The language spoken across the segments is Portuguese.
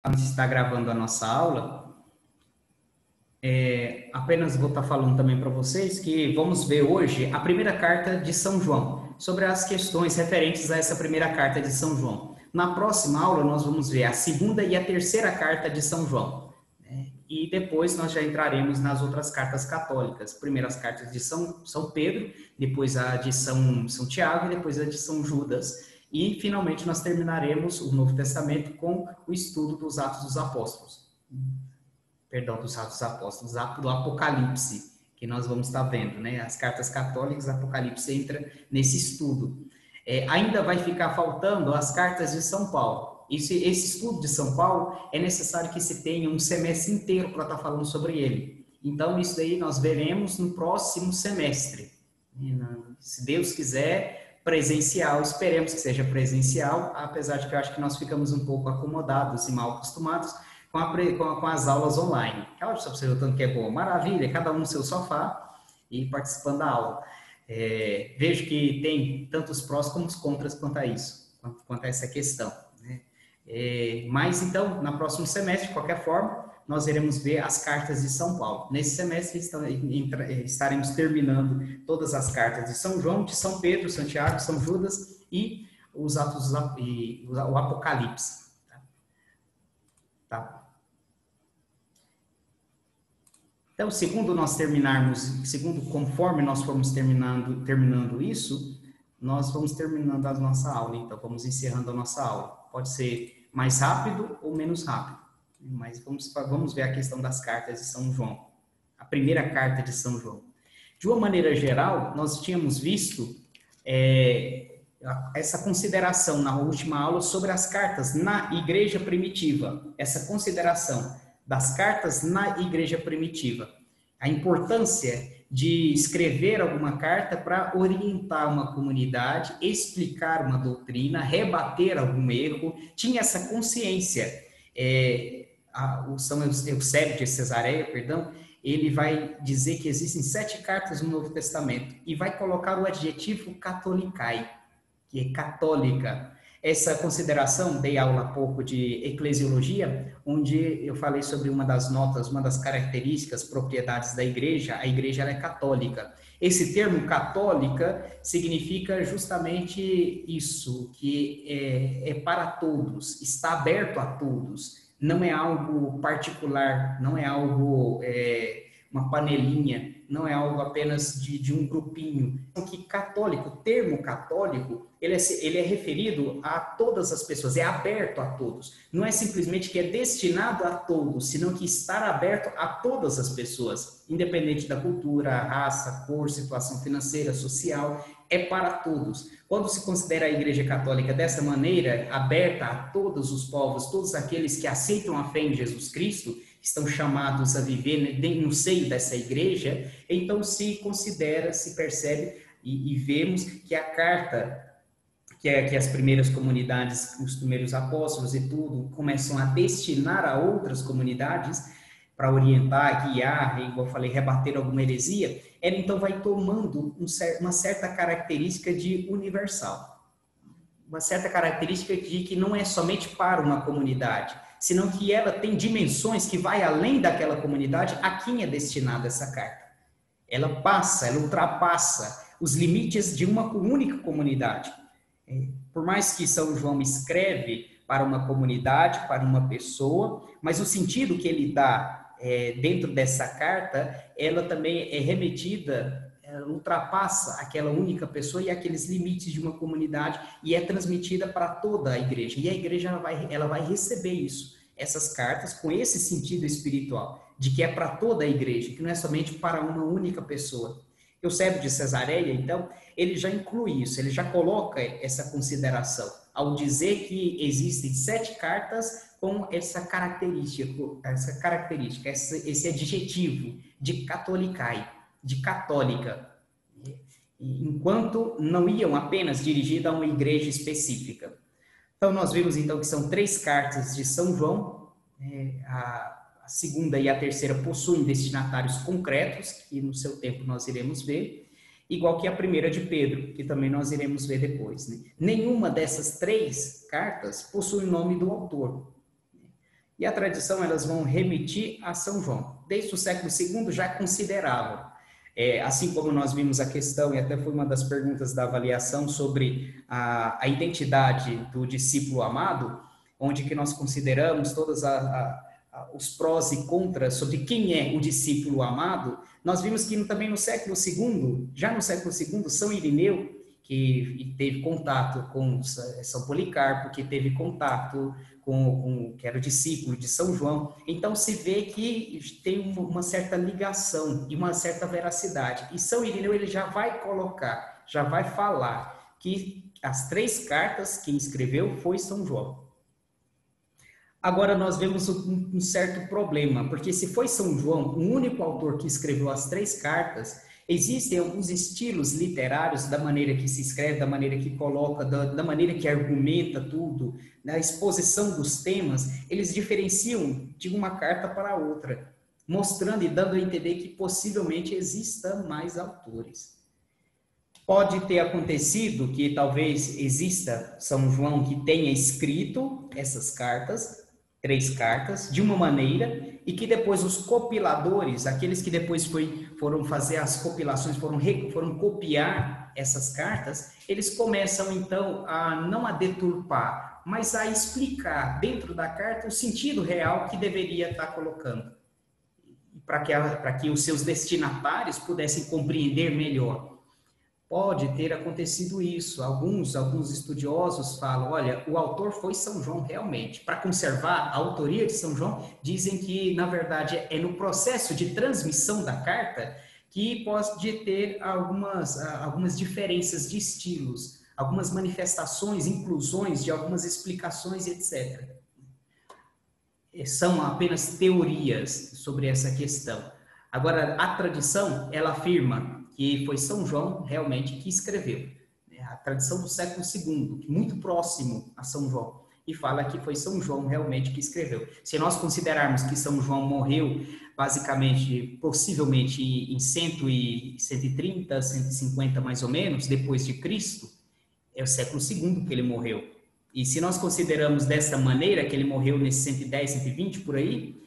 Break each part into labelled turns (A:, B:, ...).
A: está gravando a nossa aula, apenas vou estar falando também para vocês que vamos ver hoje a primeira carta de São João, sobre as questões referentes a essa primeira carta de São João. Na próxima aula, nós vamos ver a segunda e a terceira carta de São João. E depois nós já entraremos nas outras cartas católicas. Primeiro as cartas de São Pedro, depois a de São Tiago e depois a de São Judas. E, finalmente, nós terminaremos o Novo Testamento com o estudo dos Atos dos Apóstolos. Perdão, dos Atos dos Apóstolos, do Apocalipse, que nós vamos estar vendo, né? As cartas católicas, Apocalipse entra nesse estudo. Ainda vai ficar faltando as cartas de São Paulo. Esse estudo de São Paulo é necessário que se tenha um semestre inteiro para estar falando sobre ele. Então, isso daí nós veremos no próximo semestre. Se Deus quiser, presencial, esperemos que seja presencial, apesar de que eu acho que nós ficamos um pouco acomodados e mal acostumados com as aulas online. Olha só para você ver o tanto que é bom. Maravilha, cada um no seu sofá e participando da aula. Vejo que tem tantos prós como os contras quanto a isso, quanto a essa questão. Mas, então, no próximo semestre, de qualquer forma, nós iremos ver as cartas de São Paulo. Nesse semestre, estaremos terminando todas as cartas de São João, de São Pedro, São Tiago, São Judas e os Atos e o Apocalipse. Tá? Então, conforme nós formos terminando isso, nós vamos terminando a nossa aula. Então, vamos encerrando a nossa aula. Pode ser mais rápido ou menos rápido. Mas vamos ver a questão das cartas de São João. A primeira carta de São João. De uma maneira geral, nós tínhamos visto essa consideração na última aula sobre as cartas na igreja primitiva. Essa consideração das cartas na igreja primitiva. A importância de escrever alguma carta para orientar uma comunidade, explicar uma doutrina, rebater algum erro, tinha essa consciência. O São Eusébio de Cesareia, ele vai dizer que existem 7 cartas no Novo Testamento e vai colocar o adjetivo catholicai, que é católica. Essa consideração, dei aula há pouco de eclesiologia, onde eu falei sobre uma das notas, uma das características, propriedades da igreja. A igreja ela é católica. Esse termo católica significa justamente isso, que é para todos, está aberto a todos, não é algo particular, não é algo, uma panelinha, não é algo apenas de um grupinho. Que católico, o termo católico, ele é referido a todas as pessoas, é aberto a todos. Não é simplesmente que é destinado a todos, senão que está aberto a todas as pessoas, independente da cultura, raça, cor, situação financeira, social, é para todos. Quando se considera a Igreja Católica dessa maneira, aberta a todos os povos, todos aqueles que aceitam a fé em Jesus Cristo, estão chamados a viver no seio dessa igreja, então se considera, se percebe e vemos que a carta que as primeiras comunidades, os primeiros apóstolos e tudo, começam a destinar a outras comunidades para orientar, guiar, igual eu falei, rebater alguma heresia, ela então vai tomando uma certa característica de universal. Uma certa característica de que não é somente para uma comunidade, senão que ela tem dimensões que vai além daquela comunidade a quem é destinada essa carta. Ela ultrapassa os limites de uma única comunidade. Por mais que São João escreve para uma comunidade, para uma pessoa, mas o sentido que ele dá dentro dessa carta, ela também é remetida, ultrapassa aquela única pessoa e aqueles limites de uma comunidade e é transmitida para toda a igreja. E a igreja ela vai receber isso, essas cartas, com esse sentido espiritual, de que é para toda a igreja, que não é somente para uma única pessoa. Eusébio de Cesareia, então, ele já inclui isso, ele já coloca essa consideração, ao dizer que existem 7 cartas com essa característica, esse adjetivo de catholicai, de católica, enquanto não iam apenas dirigidas a uma igreja específica. Então, nós vimos então que são 3 cartas de São João, a segunda e a terceira possuem destinatários concretos, que no seu tempo nós iremos ver, igual que a primeira de Pedro, que também nós iremos ver depois. Nenhuma dessas 3 cartas possui o nome do autor. e a tradição elas vão remitir a São João. Desde o século II já consideravam. Assim como nós vimos a questão, e até foi uma das perguntas da avaliação sobre a identidade do discípulo amado, onde que nós consideramos todos os prós e contras sobre quem é o discípulo amado, nós vimos que também no século II, já no século II, São Irineu, que teve contato com São Policarpo, que teve contato que era o discípulo de São João. Então se vê que tem uma certa ligação e uma certa veracidade. E São Irineu ele já vai colocar, já vai falar que as 3 cartas quem escreveu foi São João. Agora nós vemos um certo problema, porque se foi São João o único autor que escreveu as 3 cartas, existem alguns estilos literários da maneira que se escreve, da maneira que coloca, da maneira que argumenta tudo, na exposição dos temas, eles diferenciam de uma carta para outra, mostrando e dando a entender que possivelmente existam mais autores. Pode ter acontecido que talvez exista São João que tenha escrito essas cartas, 3 cartas, de uma maneira, e que depois os compiladores, aqueles que depois foram fazer as compilações, foram copiar essas cartas, eles começam então não a deturpar, mas a explicar dentro da carta o sentido real que deveria estar colocando, para que os seus destinatários pudessem compreender melhor. Pode ter acontecido isso. Alguns estudiosos falam, olha, o autor foi São João realmente. Para conservar a autoria de São João, dizem que, na verdade, é no processo de transmissão da carta que pode ter algumas diferenças de estilos, algumas manifestações, inclusões de algumas explicações, etc. São apenas teorias sobre essa questão. Agora, a tradição, ela afirma que foi São João realmente que escreveu. A tradição do século II, muito próximo a São João, e fala que foi São João realmente que escreveu. Se nós considerarmos que São João morreu, basicamente, possivelmente em 130, 150 mais ou menos, depois de Cristo, é o século II que ele morreu. E se nós consideramos dessa maneira, que ele morreu nesse 110, 120 por aí,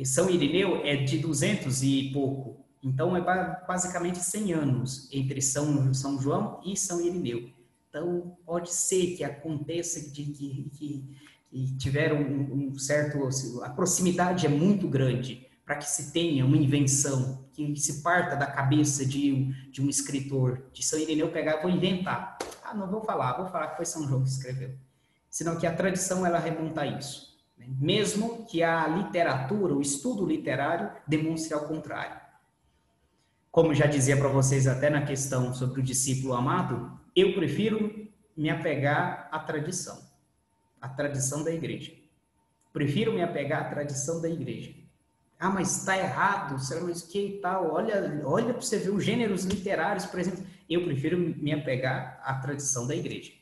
A: São Irineu é de 200 e pouco. Então, é basicamente 100 anos entre São João e São Irineu. Então, pode ser que aconteça que tiveram um certo... A proximidade é muito grande para que se tenha uma invenção, que se parta da cabeça de um escritor. De São Irineu pegar, vou inventar. Não vou falar que foi São João que escreveu. Senão que a tradição, ela remonta a isso. Mesmo que a literatura, o estudo literário, demonstre ao contrário. Como já dizia para vocês até na questão sobre o discípulo amado, eu prefiro me apegar à tradição da igreja. Prefiro me apegar à tradição da igreja. Mas está errado, mas que tal? Olha para você ver os gêneros literários, por exemplo. Eu prefiro me apegar à tradição da igreja.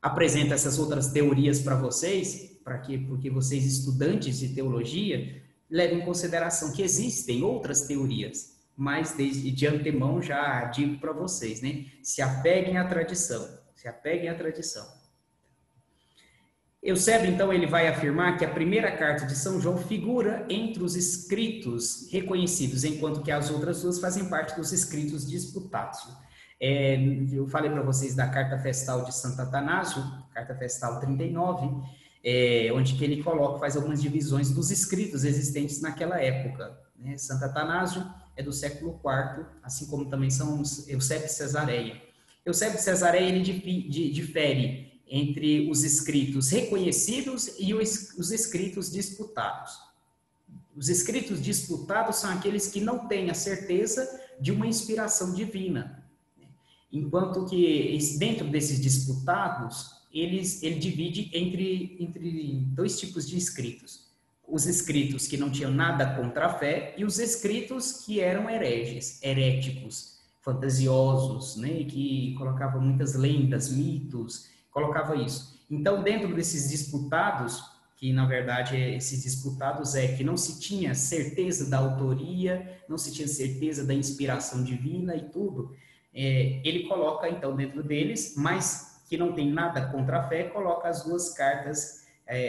A: Apresento essas outras teorias para vocês, porque vocês, estudantes de teologia, levem em consideração que existem outras teorias, mas de antemão já digo para vocês, né? Se apeguem à tradição, Eusébio, então, ele vai afirmar que a primeira carta de São João figura entre os escritos reconhecidos, enquanto que as outras duas fazem parte dos escritos disputados. Eu falei para vocês da carta festal de Santo Atanásio, carta festal 39, onde que ele faz algumas divisões dos escritos existentes naquela época. Né? Santo Atanásio é do século IV, assim como também São Eusébio de Cesareia. Eusébio de Cesareia, ele difere entre os escritos reconhecidos e os escritos disputados. Os escritos disputados são aqueles que não têm a certeza de uma inspiração divina. Enquanto que dentro desses disputados, ele divide entre 2 tipos de escritos. Os escritos que não tinham nada contra a fé e os escritos que eram heréticos, fantasiosos, né? Que colocavam muitas lendas, mitos, colocava isso. Então, dentro desses disputados, que na verdade esses disputados que não se tinha certeza da autoria, não se tinha certeza da inspiração divina e tudo, ele coloca então dentro deles, mas que não tem nada contra a fé, coloca as 2 cartas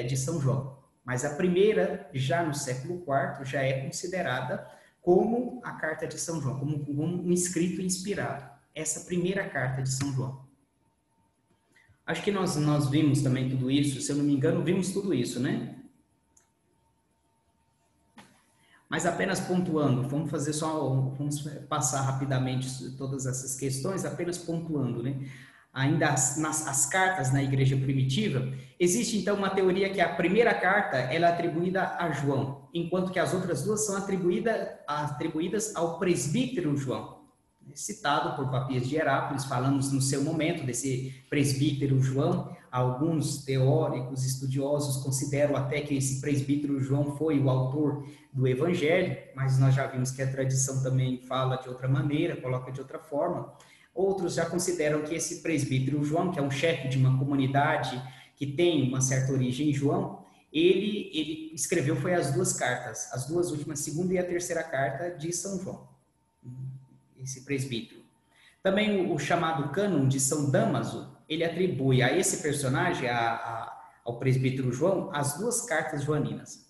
A: de São João. Mas a primeira, já no século IV, já é considerada como a carta de São João, como um escrito inspirado. Essa primeira carta de São João. Acho que nós vimos também tudo isso, se eu não me engano, vimos tudo isso, né? Mas apenas pontuando, vamos passar rapidamente todas essas questões, apenas pontuando, né? Ainda as cartas na igreja primitiva, existe então uma teoria que a primeira carta ela é atribuída a João, enquanto que as outras duas são atribuídas ao presbítero João, citado por Papias de Herápolis. Falamos no seu momento desse presbítero João. Alguns teóricos, estudiosos consideram até que esse presbítero João foi o autor do Evangelho, mas nós já vimos que a tradição também fala de outra maneira, coloca de outra forma. Outros já consideram que esse presbítero João, que é um chefe de uma comunidade que tem uma certa origem em João, ele escreveu foi as duas cartas, as duas últimas, a segunda e a terceira carta de São João, esse presbítero. Também o chamado cânon de São Damaso, ele atribui a esse personagem, ao presbítero João, as duas cartas joaninas.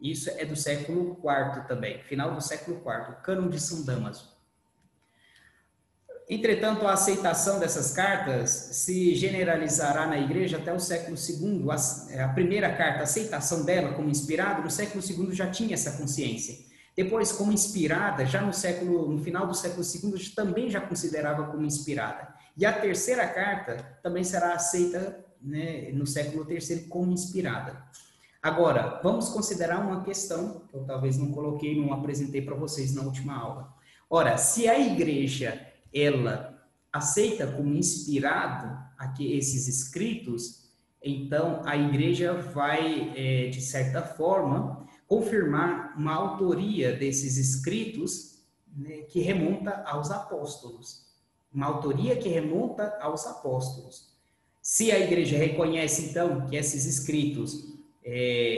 A: Isso é do século IV também, final do século IV, o cânon de São Damaso. Entretanto, a aceitação dessas cartas se generalizará na igreja até o século II. A primeira carta, a aceitação dela como inspirada, no século II já tinha essa consciência. Depois, como inspirada, já no final do século II, também já considerava como inspirada. E a terceira carta também será aceita, né, no século III como inspirada. Agora, vamos considerar uma questão que eu talvez não coloquei, não apresentei para vocês na última aula. Ora, se a igreja ela aceita como inspirado esses escritos, então a igreja vai, de certa forma, confirmar uma autoria desses escritos, né, que remonta aos apóstolos. Uma autoria que remonta aos apóstolos. Se a igreja reconhece, então, que esses escritos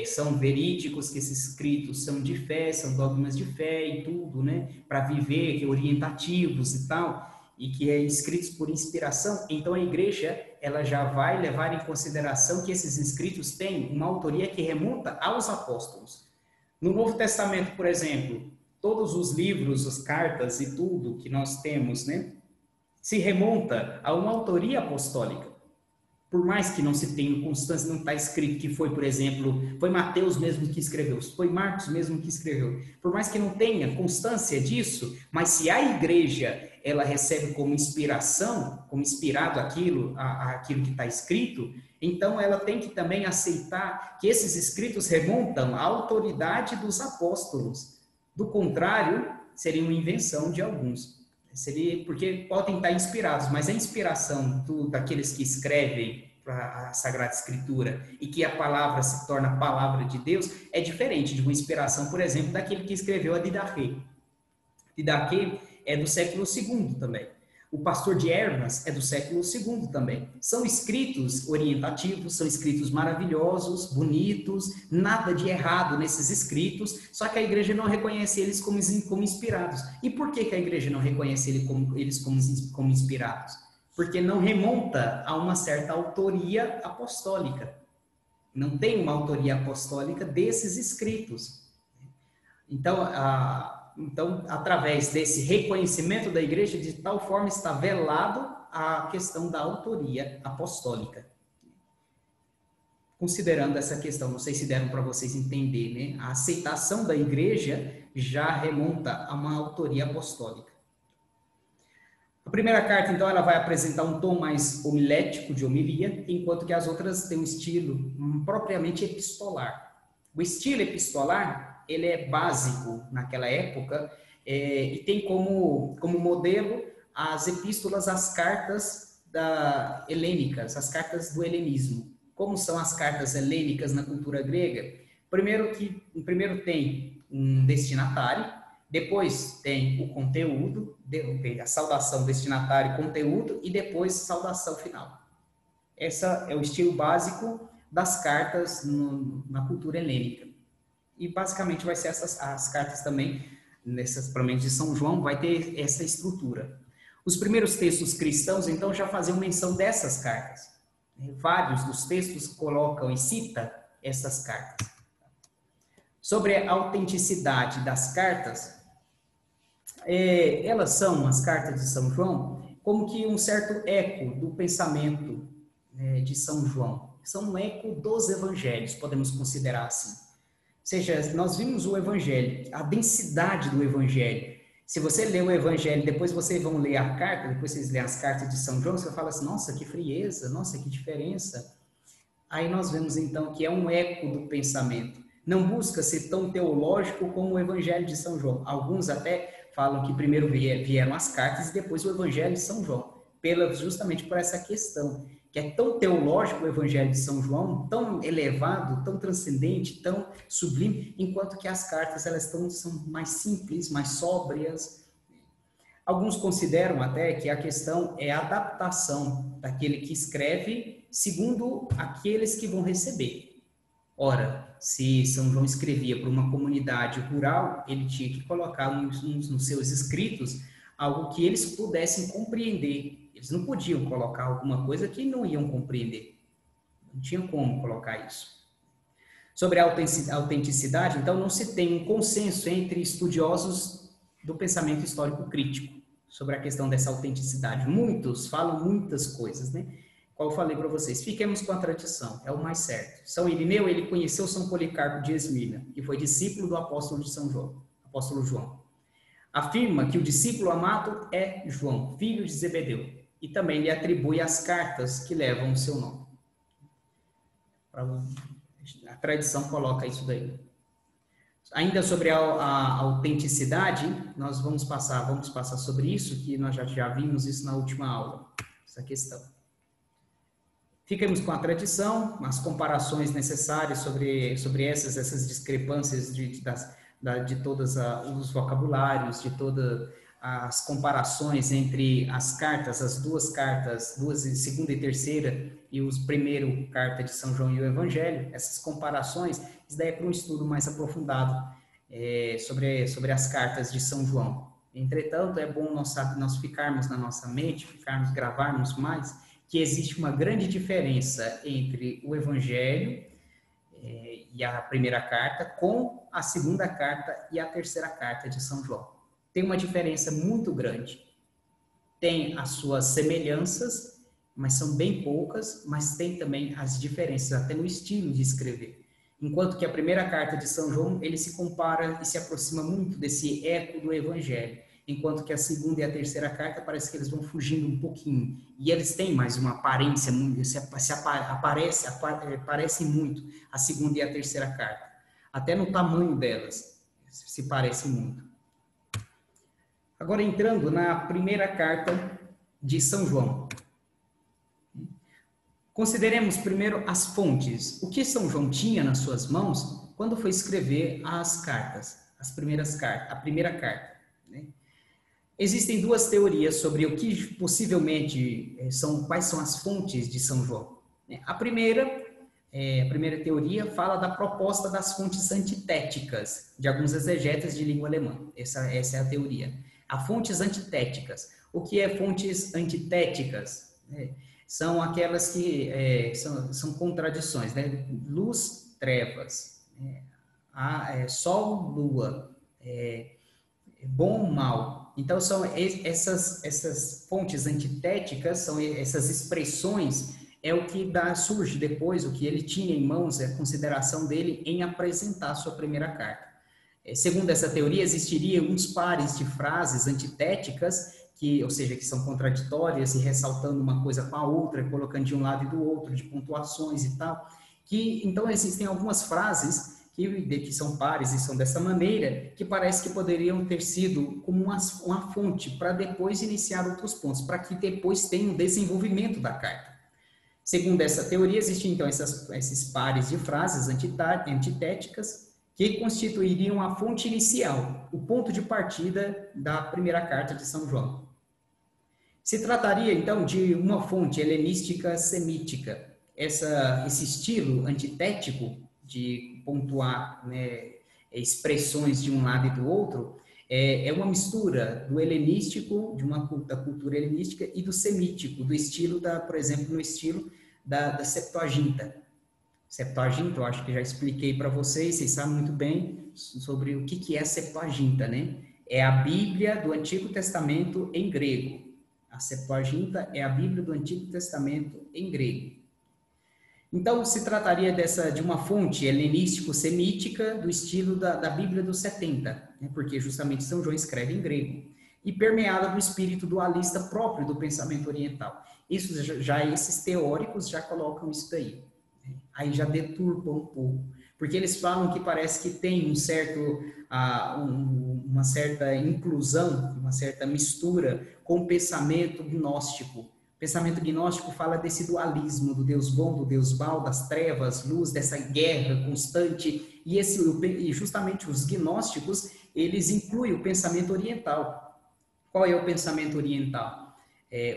A: são verídicos, que esses escritos são de fé, são dogmas de fé e tudo, né, para viver, que orientativos e tal, e que é escritos por inspiração, então a igreja ela já vai levar em consideração que esses escritos têm uma autoria que remonta aos apóstolos. No Novo Testamento, por exemplo, todos os livros, as cartas e tudo que nós temos, né, se remonta a uma autoria apostólica. Por mais que não se tenha constância, não está escrito que foi, por exemplo, foi Mateus mesmo que escreveu, foi Marcos mesmo que escreveu. Por mais que não tenha constância disso, mas se a igreja ela recebe como inspiração, como inspirado aquilo que está escrito, então ela tem que também aceitar que esses escritos remontam à autoridade dos apóstolos. Do contrário, seria uma invenção de alguns. Porque podem estar inspirados, mas a inspiração daqueles que escrevem a Sagrada Escritura e que a palavra se torna a palavra de Deus é diferente de uma inspiração, por exemplo, daquele que escreveu a Didaquê. Didaquê é do século II também. O Pastor de Hermas é do século II também. São escritos orientativos, são escritos maravilhosos, bonitos, nada de errado nesses escritos, só que a igreja não reconhece eles como inspirados. E por que a igreja não reconhece eles como inspirados? Porque não remonta a uma certa autoria apostólica. Não tem uma autoria apostólica desses escritos. Então, através desse reconhecimento da igreja, de tal forma está velado a questão da autoria apostólica. Considerando essa questão, não sei se deram para vocês entender, né? A aceitação da igreja já remonta a uma autoria apostólica. A primeira carta, então, ela vai apresentar um tom mais homilético de homilia, enquanto que as outras têm um estilo propriamente epistolar. O estilo epistolar, ele é básico naquela época e tem como modelo as epístolas, as cartas helênicas, as cartas do helenismo. Como são as cartas helênicas na cultura grega? Primeiro tem um destinatário, depois tem o conteúdo, a saudação, destinatário, conteúdo e depois saudação final. Esse é o estilo básico das cartas na cultura helênica. E basicamente vai ser as cartas também, pelo menos de São João, vai ter essa estrutura. Os primeiros textos cristãos, então, já faziam menção dessas cartas. Vários dos textos colocam e cita essas cartas. Sobre a autenticidade das cartas, elas são, as cartas de São João, como que um certo eco do pensamento de São João. São um eco dos evangelhos, podemos considerar assim. Ou seja, nós vimos o evangelho, a densidade do evangelho. Se você lê o evangelho, depois vocês vão ler a carta, depois vocês lêem as cartas de São João, você fala assim, nossa, que frieza, nossa, que diferença. Aí nós vemos então que é um eco do pensamento. Não busca ser tão teológico como o evangelho de São João. Alguns até falam que primeiro vieram as cartas e depois o evangelho de São João, justamente por essa questão, que é tão teológico o evangelho de São João, tão elevado, tão transcendente, tão sublime, enquanto que as cartas elas são mais simples, mais sóbrias. Alguns consideram até que a questão é a adaptação daquele que escreve segundo aqueles que vão receber. Ora, se São João escrevia para uma comunidade rural, ele tinha que colocar nos seus escritos algo que eles pudessem compreender. Eles não podiam colocar alguma coisa que não iam compreender. Não tinha como colocar isso. Sobre a autenticidade, então, não se tem um consenso entre estudiosos do pensamento histórico crítico sobre a questão dessa autenticidade. Muitos falam muitas coisas, né? Qual eu falei para vocês, fiquemos com a tradição, é o mais certo. São Irineu, ele conheceu São Policarpo de Esmirna, que foi discípulo do apóstolo de São João, apóstolo João. Afirma que o discípulo amado é João, filho de Zebedeu, e também lhe atribui as cartas que levam o seu nome. A tradição coloca isso daí. Ainda sobre a autenticidade, nós vamos passar sobre isso, que nós já vimos isso na última aula, essa questão. Ficamos com a tradição, as comparações necessárias sobre essas discrepâncias de todos os vocabulários, de todas as comparações entre as cartas, as duas cartas, segunda e terceira, e os primeiro carta de São João e o Evangelho, essas comparações, isso daí é para um estudo mais aprofundado sobre as cartas de São João. Entretanto, é bom nós ficarmos na nossa mente, gravarmos mais, que existe uma grande diferença entre o Evangelho e a primeira carta com a segunda carta e a terceira carta de São João. Tem uma diferença muito grande. Tem as suas semelhanças, mas são bem poucas, mas tem também as diferenças, até no estilo de escrever. Enquanto que a primeira carta de São João, ele se compara e se aproxima muito desse eco do Evangelho. Enquanto que a segunda e a terceira carta parece que eles vão fugindo um pouquinho. E eles têm mais uma aparência, parecem muito a segunda e a terceira carta. Até no tamanho delas, se parecem muito. Agora entrando na primeira carta de São João. Consideremos primeiro as fontes. O que São João tinha nas suas mãos quando foi escrever as cartas, a primeira carta, né? Existem duas teorias sobre o que possivelmente quais são as fontes de São João. A primeira teoria fala da proposta das fontes antitéticas de alguns exegetas de língua alemã. Essa é a teoria. As fontes antitéticas. O que é fontes antitéticas? São aquelas que são contradições, né? Luz, trevas, sol, lua, bom, mal. Então, são essas fontes antitéticas, são essas expressões, é o que surge depois, o que ele tinha em mãos, é a consideração dele em apresentar a sua primeira carta. Segundo essa teoria, existiriam uns pares de frases antitéticas, ou seja, que são contraditórias e ressaltando uma coisa com a outra, colocando de um lado e do outro, de pontuações e tal. Então, existem algumas frases que são pares e são dessa maneira, que parece que poderiam ter sido como uma fonte para depois iniciar outros pontos, para que depois tenha um desenvolvimento da carta. Segundo essa teoria, existem então esses pares de frases antitéticas que constituiriam a fonte inicial, o ponto de partida da primeira carta de São João. Se trataria então de uma fonte helenística semítica. Esse estilo antitético de pontuar, né, expressões de um lado e do outro, é uma mistura do helenístico, da cultura helenística, e do semítico, do estilo por exemplo, no estilo da Septuaginta. Septuaginta, eu acho que já expliquei para vocês sabem muito bem sobre o que é a Septuaginta, né? É a Bíblia do Antigo Testamento em grego. A Septuaginta é a Bíblia do Antigo Testamento em grego. Então, se trataria de uma fonte helenístico-semítica do estilo da Bíblia dos 70, né? Porque justamente São João escreve em grego, e permeada do espírito dualista próprio do pensamento oriental. Isso já esses teóricos já colocam isso daí. Aí já deturpa um pouco, porque eles falam que parece que tem uma certa inclusão, uma certa mistura com o pensamento gnóstico. O pensamento gnóstico fala desse dualismo do Deus bom, do Deus mau, das trevas, luz, dessa guerra constante, e justamente os gnósticos, eles incluem o pensamento oriental. Qual é o pensamento oriental?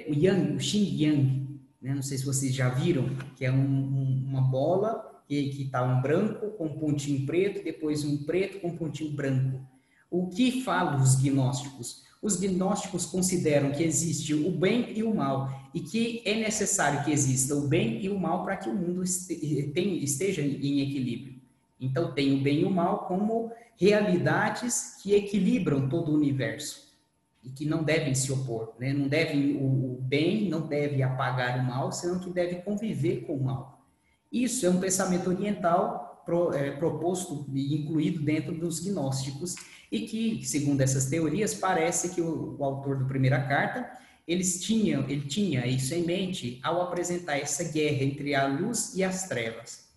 A: O Yang, o Xing Yang, né? Não sei se vocês já viram, que é uma bola que está um branco com um pontinho preto, depois um preto com um pontinho branco. O que falam os gnósticos? Os gnósticos consideram que existe o bem e o mal, e que é necessário que exista o bem e o mal para que o mundo esteja em equilíbrio. Então, tem o bem e o mal como realidades que equilibram todo o universo e que não devem se opor, né? Não deve, o bem não deve apagar o mal, senão que deve conviver com o mal. Isso é um pensamento oriental proposto e incluído dentro dos gnósticos, e que, segundo essas teorias, parece que o autor da primeira carta, ele tinha isso em mente ao apresentar essa guerra entre a luz e as trevas.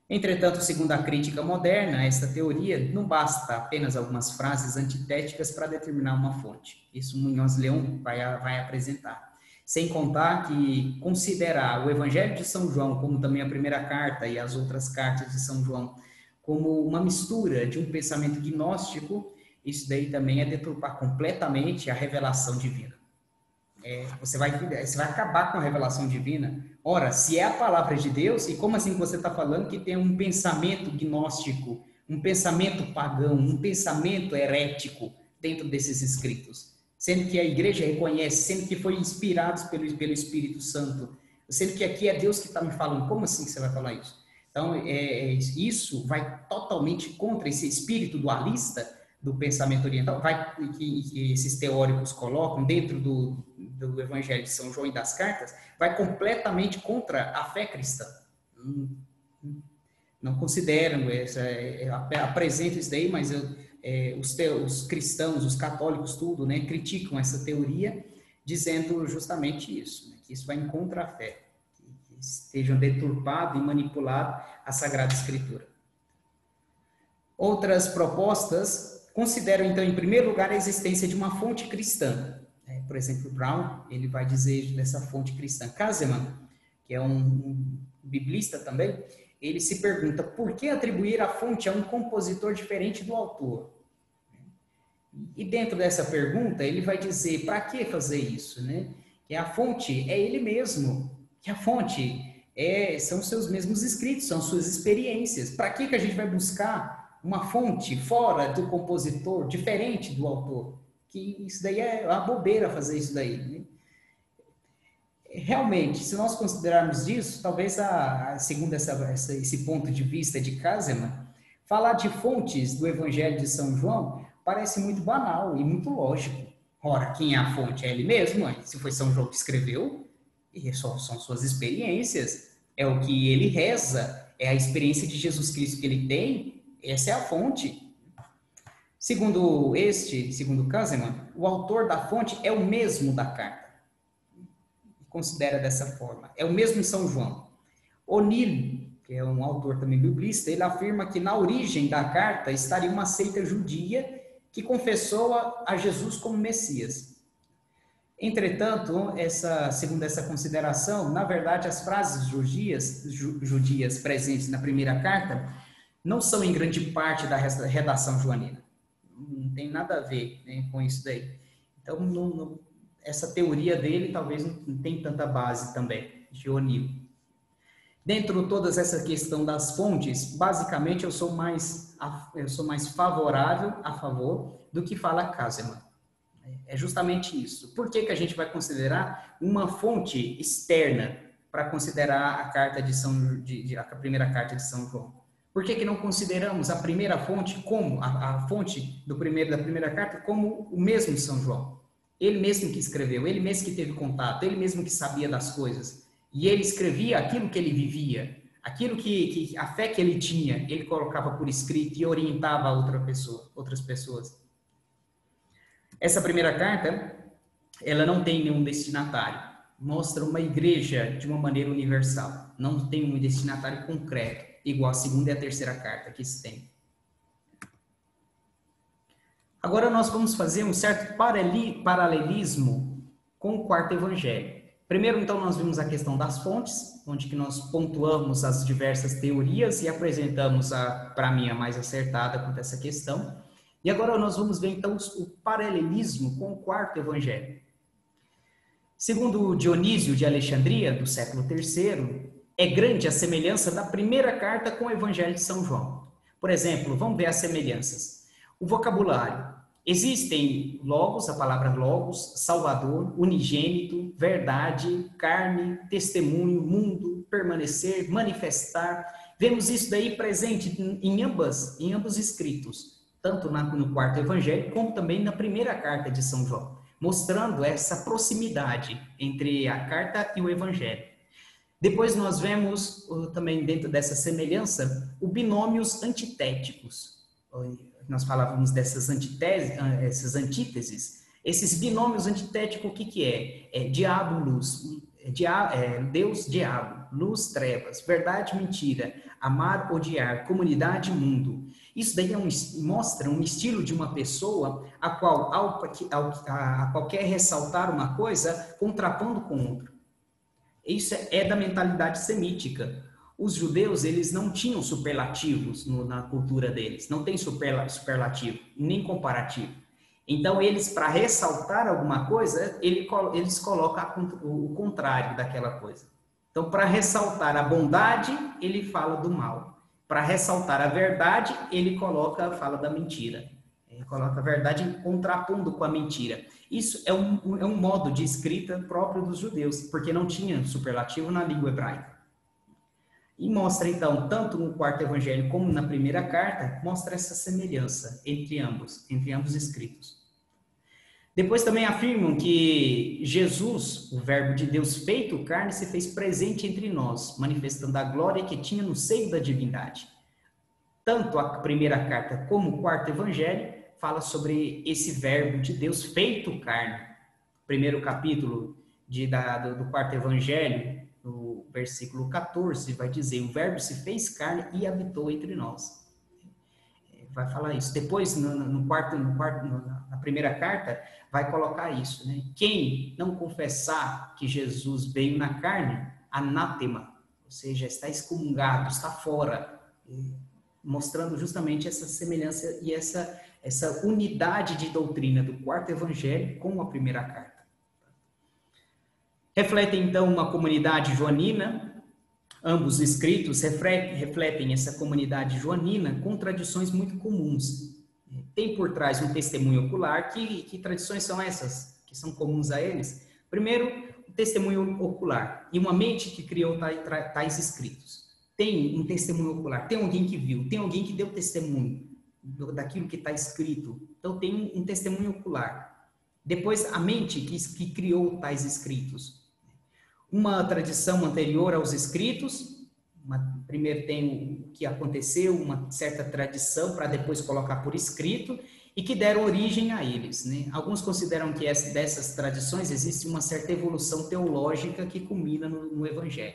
A: Entretanto, segundo a crítica moderna, essa teoria não basta apenas algumas frases antitéticas para determinar uma fonte. Isso Munhoz Leon vai apresentar. Sem contar que considerar o Evangelho de São João, como também a primeira carta e as outras cartas de São João, como uma mistura de um pensamento gnóstico, isso daí também é deturpar completamente a revelação divina. Você vai acabar com a revelação divina. Ora, se é a palavra de Deus, e como assim você está falando que tem um pensamento gnóstico, um pensamento pagão, um pensamento herético dentro desses escritos? Sendo que a igreja reconhece, sendo que foi inspirados pelo Espírito Santo, sendo que aqui é Deus que está me falando. Como assim que você vai falar isso? Então, isso vai totalmente contra esse espírito dualista do pensamento oriental, que esses teóricos colocam dentro do Evangelho de São João e das cartas, vai completamente contra a fé cristã. Não consideram, apresentam isso daí, mas os cristãos, os católicos, tudo, né, criticam essa teoria, dizendo justamente isso, né, que isso vai em contra a fé, que estejam deturpado e manipulado a Sagrada Escritura. Outras propostas consideram, então, em primeiro lugar, a existência de uma fonte cristã. Por exemplo, Brown, ele vai dizer dessa fonte cristã. Caseman, que é um biblista também, ele se pergunta por que atribuir a fonte a um compositor diferente do autor? E dentro dessa pergunta, ele vai dizer para que fazer isso, né? Que a fonte é ele mesmo, que a fonte são seus mesmos escritos, são suas experiências. Para que a gente vai buscar uma fonte fora do compositor, diferente do autor? Que isso daí é uma bobeira fazer isso daí, né? Realmente, se nós considerarmos isso, talvez, segundo esse ponto de vista de Caseman, falar de fontes do Evangelho de São João parece muito banal e muito lógico. Ora, quem é a fonte? É ele mesmo? Se foi São João que escreveu, e são suas experiências, é o que ele reza, é a experiência de Jesus Cristo que ele tem, essa é a fonte. Segundo Caseman, o autor da fonte é o mesmo da carta. Considera dessa forma. É o mesmo em São João. O'Neill, que é um autor também biblista, ele afirma que na origem da carta estaria uma seita judia que confessou a Jesus como Messias. Entretanto, segundo essa consideração, na verdade, as frases judias presentes na primeira carta não são em grande parte da redação joanina. Não tem nada a ver, né, com isso daí. Então, essa teoria dele talvez não tenha tanta base também, de O'Neill. Dentro de toda essa questão das fontes, basicamente eu sou mais favorável a favor do que fala Caseman. É justamente isso. Por que a gente vai considerar uma fonte externa? para considerar a carta a primeira carta de São João? Por que não consideramos a primeira fonte como a fonte da primeira carta como o mesmo São João? Ele mesmo que escreveu, ele mesmo que teve contato, ele mesmo que sabia das coisas. E ele escrevia aquilo que ele vivia, aquilo que a fé que ele tinha, ele colocava por escrito e orientava outras pessoas. Essa primeira carta, ela não tem nenhum destinatário. Mostra uma igreja de uma maneira universal. Não tem um destinatário concreto, igual a segunda e a terceira carta que se tem. Agora nós vamos fazer um certo paralelismo com o quarto evangelho. Primeiro, então, nós vimos a questão das fontes, onde que nós pontuamos as diversas teorias e apresentamos, para mim, a mais acertada quanto a essa questão. E agora nós vamos ver, então, o paralelismo com o quarto evangelho. Segundo Dionísio de Alexandria, do século III, é grande a semelhança da primeira carta com o evangelho de São João. Por exemplo, vamos ver as semelhanças. O vocabulário. Existem logos, a palavra logos, salvador, unigênito, verdade, carne, testemunho, mundo, permanecer, manifestar. Vemos isso daí presente em ambos escritos, tanto no quarto evangelho, como também na primeira carta de São João, mostrando essa proximidade entre a carta e o evangelho. Depois nós vemos também dentro dessa semelhança, o binômios antitéticos. Nós falávamos dessas essas antíteses. Esses binômios antitéticos, o que é? É diabo, luz, Deus, diabo, luz, trevas, verdade, mentira, amar, odiar, comunidade, mundo. Isso daí mostra um estilo de uma pessoa a qual quer ressaltar uma coisa contrapondo com outra. Isso é da mentalidade semítica. Os judeus, eles não tinham superlativos na cultura deles, não tem superlativo, nem comparativo. Então, eles, para ressaltar alguma coisa, eles colocam o contrário daquela coisa. Então, para ressaltar a bondade, ele fala do mal. Para ressaltar a verdade, ele fala da mentira. Ele coloca a verdade contrapondo com a mentira. Isso é um modo de escrita próprio dos judeus, porque não tinha superlativo na língua hebraica. E mostra, então, tanto no quarto evangelho como na primeira carta, mostra essa semelhança entre ambos escritos. Depois também afirmam que Jesus, o verbo de Deus feito carne, se fez presente entre nós, manifestando a glória que tinha no seio da divindade. Tanto a primeira carta como o quarto evangelho fala sobre esse verbo de Deus feito carne. Primeiro capítulo do quarto evangelho, no versículo 14, vai dizer: o verbo se fez carne e habitou entre nós. Vai falar isso. Depois, na primeira carta, vai colocar isso, né? Quem não confessar que Jesus veio na carne, anátema, ou seja, está excomungado, está fora, mostrando justamente essa semelhança e essa unidade de doutrina do quarto evangelho com a primeira carta. Refletem, então, uma comunidade joanina. Ambos escritos refletem essa comunidade joanina com tradições muito comuns. Tem por trás um testemunho ocular. Que tradições são essas que são comuns a eles? Primeiro, o testemunho ocular e uma mente que criou tais escritos. Tem um testemunho ocular, tem alguém que viu, tem alguém que deu testemunho daquilo que está escrito. Então, tem um testemunho ocular. Depois, a mente que criou tais escritos. Uma tradição anterior aos escritos, primeiro tem o que aconteceu, uma certa tradição para depois colocar por escrito e que deram origem a eles, né? Alguns consideram que dessas tradições existe uma certa evolução teológica que culmina no Evangelho.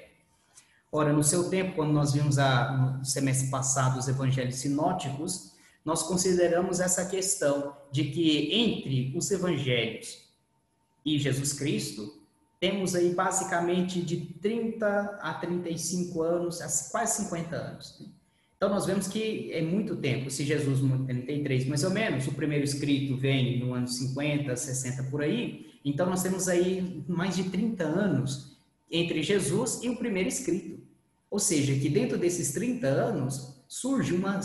A: Ora, no seu tempo, quando nós vimos no semestre passado os evangelhos sinóticos, nós consideramos essa questão de que entre os evangelhos e Jesus Cristo, temos aí basicamente de 30 a 35 anos, quase 50 anos. Então nós vemos que é muito tempo. Se Jesus, no 33 mais ou menos, o primeiro escrito vem no ano 50, 60 por aí, então nós temos aí mais de 30 anos entre Jesus e o primeiro escrito. Ou seja, que dentro desses 30 anos surge uma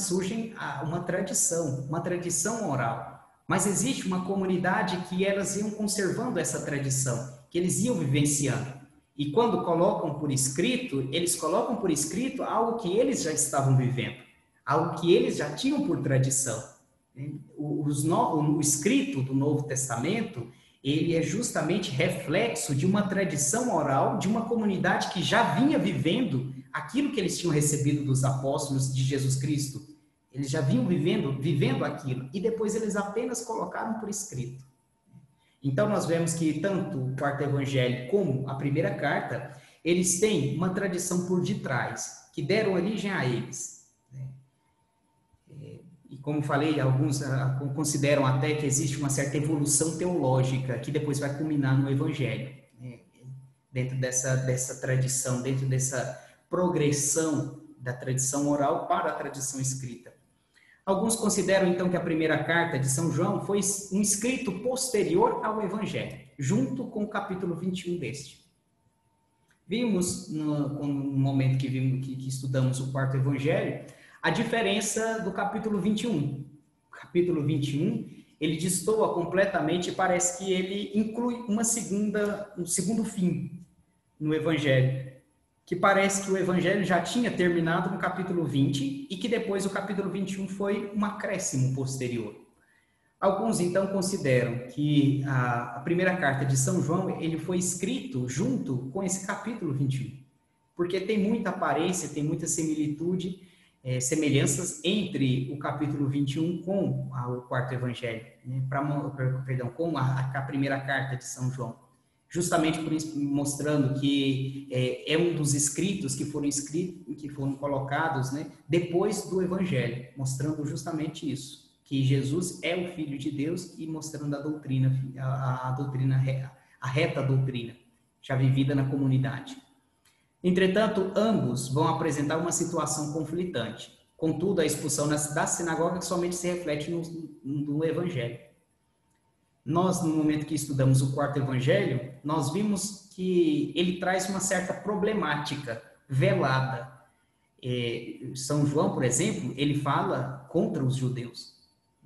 A: tradição oral. Mas existe uma comunidade que elas iam conservando essa tradição, que eles iam vivenciando. E quando colocam por escrito, eles colocam por escrito algo que eles já estavam vivendo, algo que eles já tinham por tradição. O escrito do Novo Testamento, ele é justamente reflexo de uma tradição oral, de uma comunidade que já vinha vivendo aquilo que eles tinham recebido dos apóstolos de Jesus Cristo. Eles já vinham vivendo aquilo, e depois eles apenas colocaram por escrito. Então, nós vemos que tanto o quarto evangelho como a primeira carta, eles têm uma tradição por detrás, que deram origem a eles. E como falei, alguns consideram até que existe uma certa evolução teológica, que depois vai culminar no evangelho, dentro dessa tradição, dentro dessa progressão da tradição oral para a tradição escrita. Alguns consideram, então, que a primeira carta de São João foi um escrito posterior ao Evangelho, junto com o capítulo 21 deste. Vimos, no momento que estudamos o quarto Evangelho, a diferença do capítulo 21. O capítulo 21, ele destoa completamente e parece que ele inclui um segundo fim no Evangelho, que parece que o Evangelho já tinha terminado no capítulo 20 e que depois o capítulo 21 foi um acréscimo posterior. Alguns, então, consideram que a primeira carta de São João ele foi escrito junto com esse capítulo 21, porque tem muita aparência, tem muita similitude, semelhanças entre o capítulo 21 com o quarto Evangelho, né, com a primeira carta de São João. Justamente por isso, mostrando que é um dos escritos que foram colocados, né, depois do Evangelho, mostrando justamente isso, que Jesus é o Filho de Deus e mostrando a doutrina, a reta doutrina, já vivida na comunidade. Entretanto, ambos vão apresentar uma situação conflitante. Contudo, a expulsão da sinagoga somente se reflete no Evangelho. Nós, no momento que estudamos o quarto evangelho, nós vimos que ele traz uma certa problemática velada. São João, por exemplo, ele fala contra os judeus.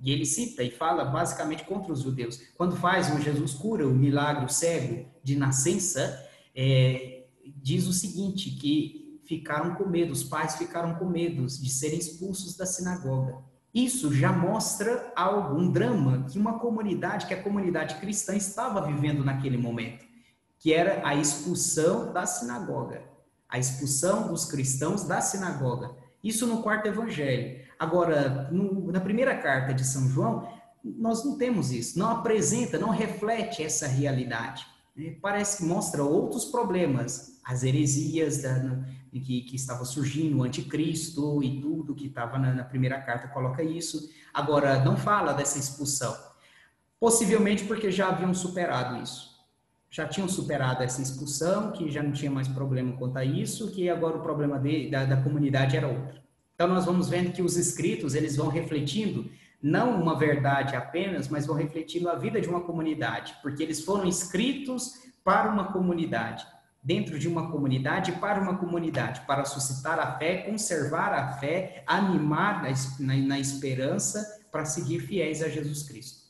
A: E ele cita e fala basicamente contra os judeus. Quando Jesus cura o milagre, o cego de nascença, diz o seguinte, que ficaram com medo, os pais ficaram com medo de serem expulsos da sinagoga. Isso já mostra algo, um drama que a comunidade cristã estava vivendo naquele momento, que era a expulsão da sinagoga, a expulsão dos cristãos da sinagoga. Isso no quarto evangelho. Agora, na primeira carta de São João, nós não temos isso, não apresenta, não reflete essa realidade. Parece que mostra outros problemas, as heresias que estava surgindo, o anticristo e tudo que estava na primeira carta coloca isso. Agora, não fala dessa expulsão. Possivelmente porque já haviam superado isso. Já tinham superado essa expulsão, que já não tinha mais problema quanto a isso, que agora o problema da comunidade era outro. Então, nós vamos vendo que os escritos, eles vão refletindo, não uma verdade apenas, mas vão refletindo a vida de uma comunidade, porque eles foram escritos para uma comunidade. Dentro de uma comunidade, para uma comunidade, para suscitar a fé, conservar a fé, animar na esperança, para seguir fiéis a Jesus Cristo.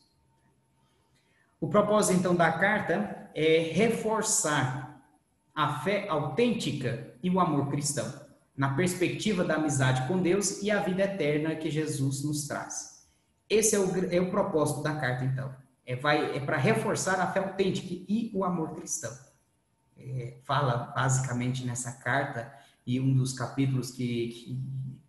A: O propósito, então, da carta é reforçar a fé autêntica e o amor cristão, na perspectiva da amizade com Deus e a vida eterna que Jesus nos traz. Esse é o propósito da carta, então. É para reforçar a fé autêntica e o amor cristão. Fala basicamente nessa carta, e um dos capítulos que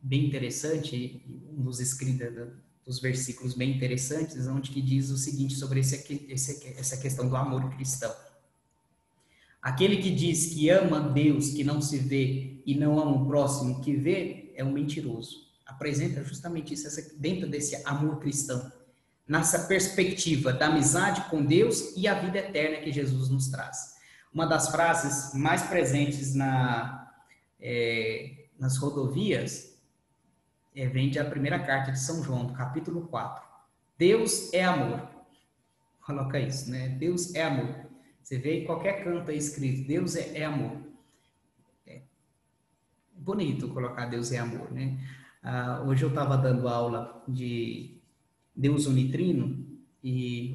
A: bem interessante, um dos escritos dos versículos bem interessantes, onde que diz o seguinte sobre essa questão do amor cristão. Aquele que diz que ama Deus que não se vê e não ama o próximo que vê é um mentiroso. Apresenta justamente isso dentro desse amor cristão, nessa perspectiva da amizade com Deus e a vida eterna que Jesus nos traz. Uma das frases mais presentes nas rodovias vem da primeira carta de São João, do capítulo 4. Deus é amor. Coloca isso, né? Deus é amor. Você vê em qualquer canto aí escrito, Deus é amor. É bonito colocar Deus é amor, né? Hoje eu estava dando aula de Deus Unitrino,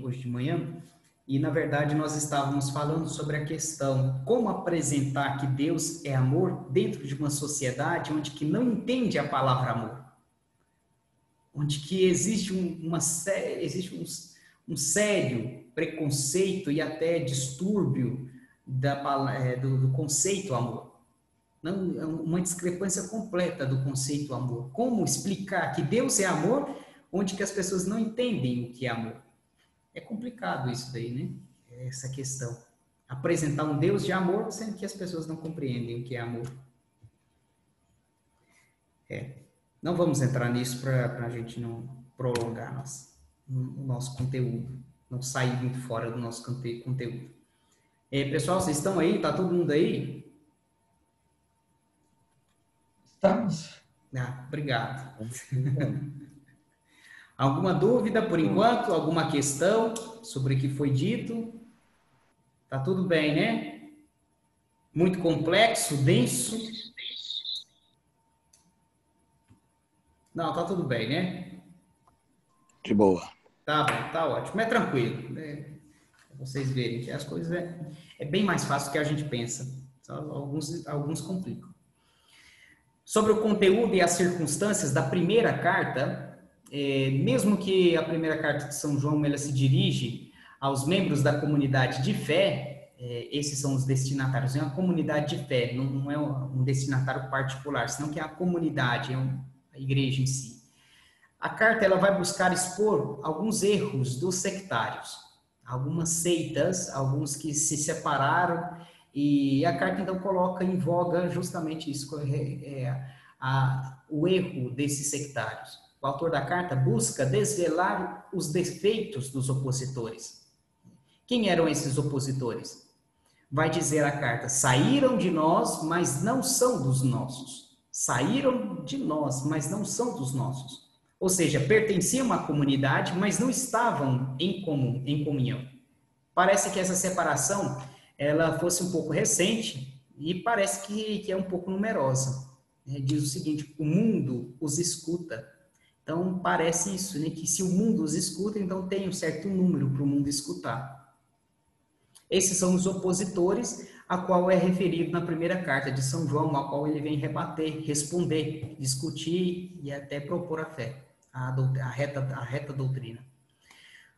A: hoje de manhã, E, na verdade, nós estávamos falando sobre a questão como apresentar que Deus é amor dentro de uma sociedade onde que não entende a palavra amor, onde que existe um sério preconceito e até distúrbio do conceito amor. Não, uma discrepância completa do conceito amor. Como explicar que Deus é amor, onde que as pessoas não entendem o que é amor? É complicado isso daí, né? Essa questão. Apresentar um Deus de amor, sendo que as pessoas não compreendem o que é amor. Não vamos entrar nisso para a gente não prolongar o nosso conteúdo, não sair muito fora do nosso conteúdo. Pessoal, vocês estão aí? Tá todo mundo aí?
B: Estamos.
A: Obrigado. Alguma dúvida por enquanto? Alguma questão sobre o que foi dito? Tá tudo bem, né? Muito complexo, denso? Não, tá tudo bem, né?
C: De boa.
A: Tá bom, tá ótimo. É tranquilo, né? Pra vocês verem que as coisas é bem mais fácil do que a gente pensa. Só alguns complicam. Sobre o conteúdo e as circunstâncias da primeira carta, mesmo que a primeira carta de São João ela se dirige aos membros da comunidade de fé, esses são os destinatários, é uma comunidade de fé, não é um destinatário particular, senão que é a comunidade, a igreja em si. A carta ela vai buscar expor alguns erros dos sectários, algumas seitas, alguns que se separaram, e a carta então coloca em voga justamente isso, o erro desses sectários. O autor da carta busca desvelar os defeitos dos opositores. Quem eram esses opositores? Vai dizer a carta: saíram de nós, mas não são dos nossos. Saíram de nós, mas não são dos nossos. Ou seja, pertenciam à comunidade, mas não estavam em comunhão. Parece que essa separação ela fosse um pouco recente e parece que é um pouco numerosa. Diz o seguinte: o mundo os escuta. Então, parece isso, né? Que se o mundo os escuta, então tem um certo número para o mundo escutar. Esses são os opositores a qual é referido na primeira carta de São João, a qual ele vem rebater, responder, discutir e até propor a fé, a reta doutrina.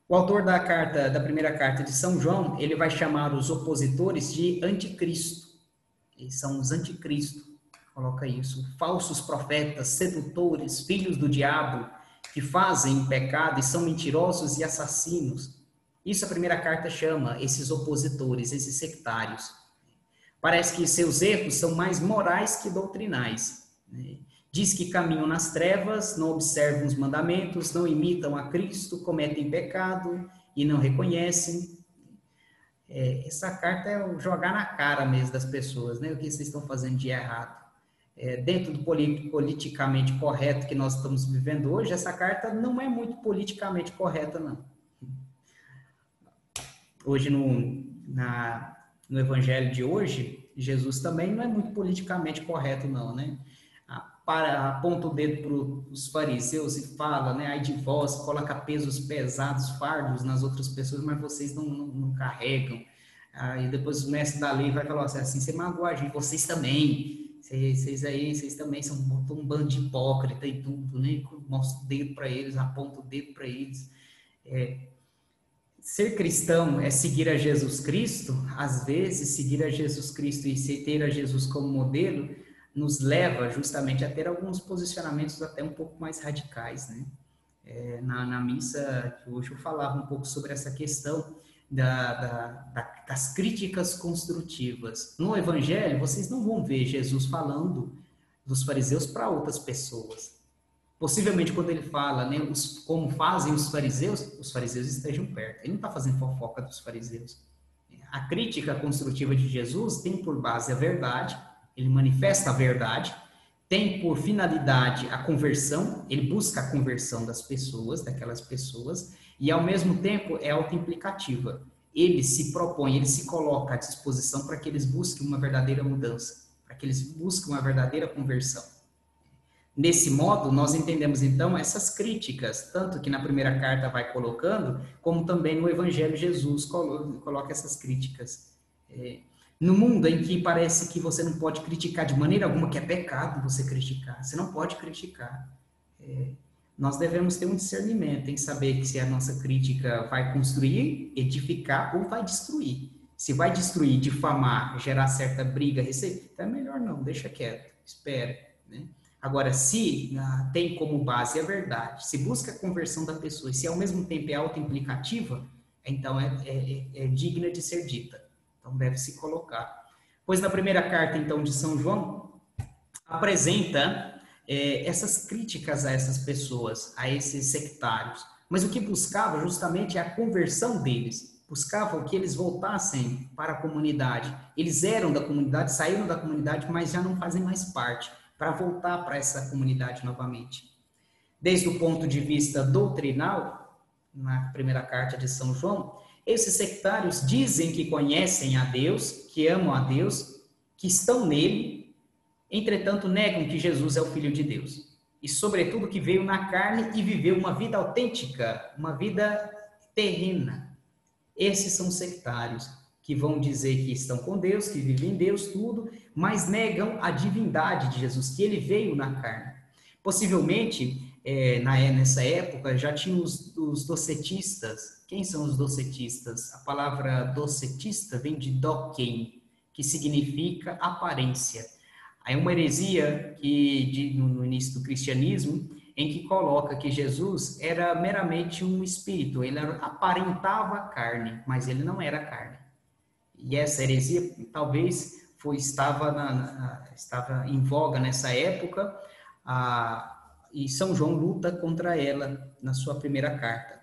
A: O autor da primeira carta de São João, ele vai chamar os opositores de anticristo. Eles são os anticristo. Coloca isso, falsos profetas, sedutores, filhos do diabo, que fazem pecado e são mentirosos e assassinos. Isso a primeira carta chama esses opositores, esses sectários. Parece que seus erros são mais morais que doutrinais. Diz que caminham nas trevas, não observam os mandamentos, não imitam a Cristo, cometem pecado e não reconhecem. Essa carta é jogar na cara mesmo das pessoas, né? O que vocês estão fazendo de errado. Dentro do politicamente correto que nós estamos vivendo hoje, essa carta não é muito politicamente correta, não. Hoje, no evangelho de hoje, Jesus também não é muito politicamente correto, não, né? Aponta o dedo para os fariseus e fala, né? Ai de vós, coloca pesos pesados, fardos nas outras pessoas, mas vocês não carregam. E depois o mestre da lei vai falar assim, você magoa a gente, vocês também. Vocês também são um bando de hipócrita e tudo, né? Mostra o dedo para eles, aponta o dedo para eles. Ser cristão é seguir a Jesus Cristo. Às vezes, seguir a Jesus Cristo e ter a Jesus como modelo nos leva justamente a ter alguns posicionamentos até um pouco mais radicais, né? Na missa que hoje eu falava um pouco sobre essa questão das críticas construtivas. No Evangelho, vocês não vão ver Jesus falando dos fariseus para outras pessoas. Possivelmente, quando ele fala, né, como fazem os fariseus estejam perto. Ele não está fazendo fofoca dos fariseus. A crítica construtiva de Jesus tem por base a verdade, ele manifesta a verdade, tem por finalidade a conversão, ele busca a conversão daquelas pessoas, e ao mesmo tempo é autoimplicativa. Ele se propõe, ele se coloca à disposição para que eles busquem uma verdadeira mudança, para que eles busquem uma verdadeira conversão. Nesse modo, nós entendemos, então, essas críticas, tanto que na primeira carta vai colocando, como também no Evangelho Jesus coloca essas críticas. No mundo em que parece que você não pode criticar de maneira alguma, que é pecado você criticar, você não pode criticar. Nós devemos ter um discernimento em saber que se a nossa crítica vai construir, edificar ou vai destruir. Se vai destruir, difamar, gerar certa briga, então é melhor não, deixa quieto, espera, né? Agora, se tem como base a verdade, se busca a conversão da pessoa e se ao mesmo tempo é autoimplicativa, então é digna de ser dita. Então deve se colocar. Pois na primeira carta, então, de São João, apresenta essas críticas a essas pessoas, a esses sectários. Mas o que buscava justamente é a conversão deles. Buscavam que eles voltassem para a comunidade. Eles eram da comunidade, saíram da comunidade, mas já não fazem mais parte, para voltar para essa comunidade novamente. Desde o ponto de vista doutrinal, na primeira carta de São João, esses sectários dizem que conhecem a Deus, que amam a Deus, que estão nele, entretanto negam que Jesus é o Filho de Deus. E, sobretudo, que veio na carne e viveu uma vida autêntica, uma vida terrena. Esses são sectários que vão dizer que estão com Deus, que vivem em Deus, tudo, mas negam a divindade de Jesus, que ele veio na carne. Possivelmente, nessa época, já tinha os docetistas. Quem são os docetistas? A palavra docetista vem de doquein, que significa aparência. Aí uma heresia no início do cristianismo, em que coloca que Jesus era meramente um espírito, ele aparentava a carne, mas ele não era carne. E essa heresia talvez estava em voga nessa época, e São João luta contra ela na sua primeira carta.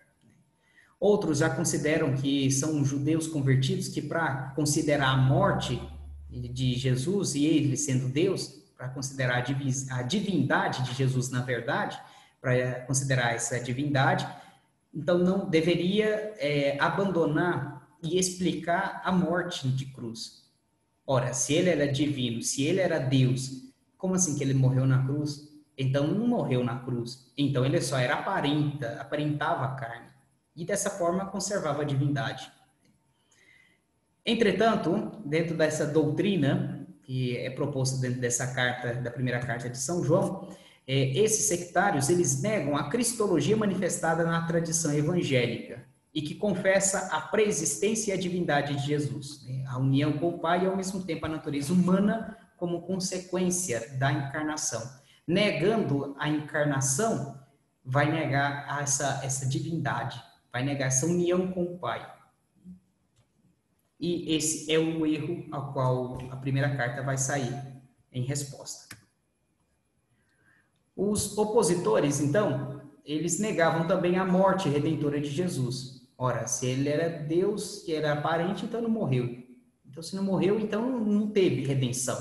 A: Outros já consideram que são judeus convertidos que, para considerar a morte de Jesus e ele sendo Deus, para considerar a divindade de Jesus na verdade, para considerar essa divindade, então não deveria abandonar e explicar a morte de cruz. Ora, se ele era divino, se ele era Deus, como assim que ele morreu na cruz? Então não morreu na cruz. Então ele só aparentava a carne. E dessa forma conservava a divindade. Entretanto, dentro dessa doutrina, que é proposta dentro dessa carta, da primeira carta de São João, esses sectários, eles negam a cristologia manifestada na tradição evangélica e que confessa a preexistência e a divindade de Jesus, né? A união com o Pai e, ao mesmo tempo, a natureza humana como consequência da encarnação. Negando a encarnação, vai negar essa divindade, vai negar essa união com o Pai. E esse é o erro ao qual a primeira carta vai sair em resposta. Os opositores, então, eles negavam também a morte redentora de Jesus. Ora, se ele era Deus, que era aparente, então não morreu. Então, se não morreu, então não teve redenção.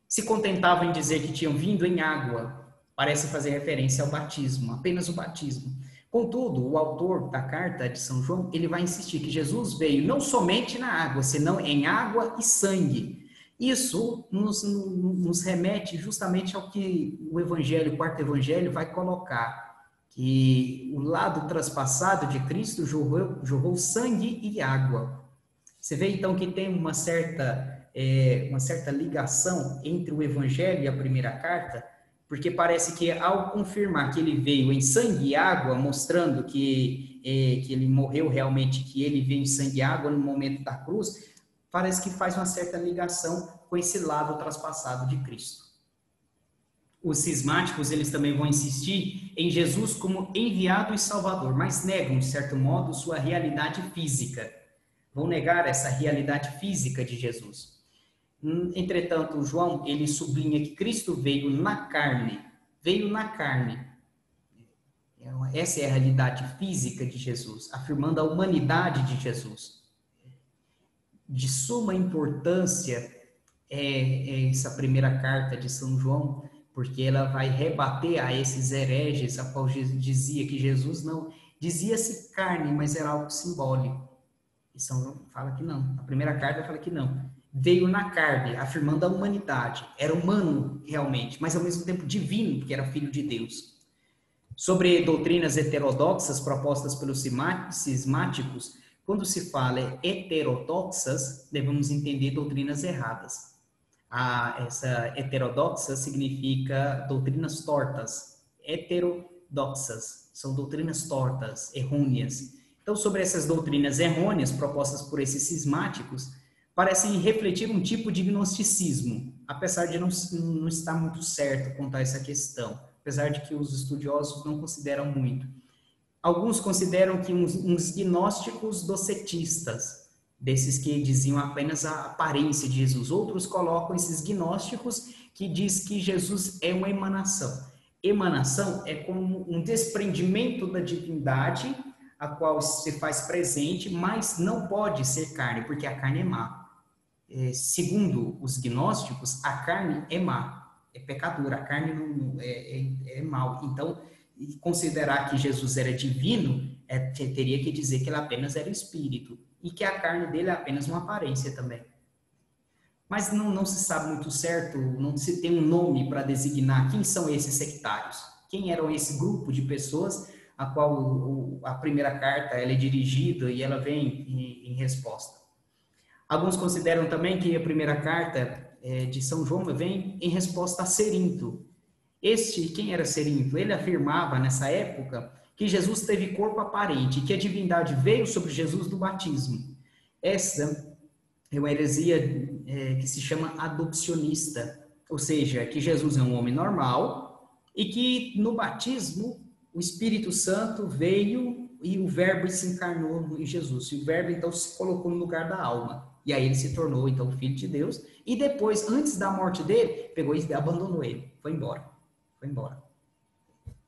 A: Se contentavam em dizer que tinham vindo em água, parece fazer referência ao batismo, apenas o batismo. Contudo, o autor da carta de São João, ele vai insistir que Jesus veio não somente na água, senão em água e sangue. Isso nos remete justamente ao que o Evangelho, o quarto Evangelho, vai colocar, que o lado traspassado de Cristo jorrou sangue e água. Você vê, então, que tem uma certa ligação entre o Evangelho e a primeira carta, porque parece que ao confirmar que ele veio em sangue e água, mostrando que ele morreu realmente, que ele veio em sangue e água no momento da cruz, parece que faz uma certa ligação com esse lado traspassado de Cristo. Os cismáticos, eles também vão insistir em Jesus como enviado e salvador, mas negam, de certo modo, sua realidade física. Vão negar essa realidade física de Jesus. Entretanto, João, ele sublinha que Cristo veio na carne. Veio na carne. Essa é a realidade física de Jesus, afirmando a humanidade de Jesus. De suma importância essa primeira carta de São João, porque ela vai rebater a esses hereges, a qual dizia que Jesus não... Dizia-se carne, mas era algo simbólico. E São João fala que não. A primeira carta fala que não. veio na carne, afirmando a humanidade. Era humano realmente, mas ao mesmo tempo divino, porque era filho de Deus. Sobre doutrinas heterodoxas propostas pelos cismáticos, quando se fala heterodoxas, devemos entender doutrinas erradas. Essa heterodoxa significa doutrinas tortas. Heterodoxas são doutrinas tortas, errôneas. Então, sobre essas doutrinas errôneas propostas por esses cismáticos, parecem refletir um tipo de gnosticismo, apesar de não estar muito certo quanto a essa questão, apesar de que os estudiosos não consideram muito. Alguns consideram que uns gnósticos docetistas, desses que diziam apenas a aparência de Jesus. Outros colocam esses gnósticos que diz que Jesus é uma emanação. Emanação é como um desprendimento da divindade, a qual se faz presente, mas não pode ser carne, porque a carne é má. Segundo os gnósticos, a carne é má, é pecadora, a carne é mal. Então, considerar que Jesus era divino, teria que dizer que ele apenas era espírito, e que a carne dele é apenas uma aparência também. Mas não se sabe muito certo, não se tem um nome para designar quem são esses sectários, quem eram esse grupo de pessoas a qual a primeira carta ela é dirigida e ela vem em resposta. Alguns consideram também que a primeira carta de São João vem em resposta a Cerinto. Quem era Cerinto? Ele afirmava nessa época que Jesus teve corpo aparente, que a divindade veio sobre Jesus do batismo. Essa é uma heresia que se chama adopcionista, ou seja, que Jesus é um homem normal e que no batismo o Espírito Santo veio e o Verbo se encarnou em Jesus. E o Verbo então se colocou no lugar da alma. E aí ele se tornou então Filho de Deus. E depois, antes da morte dele, pegou e abandonou ele. Foi embora.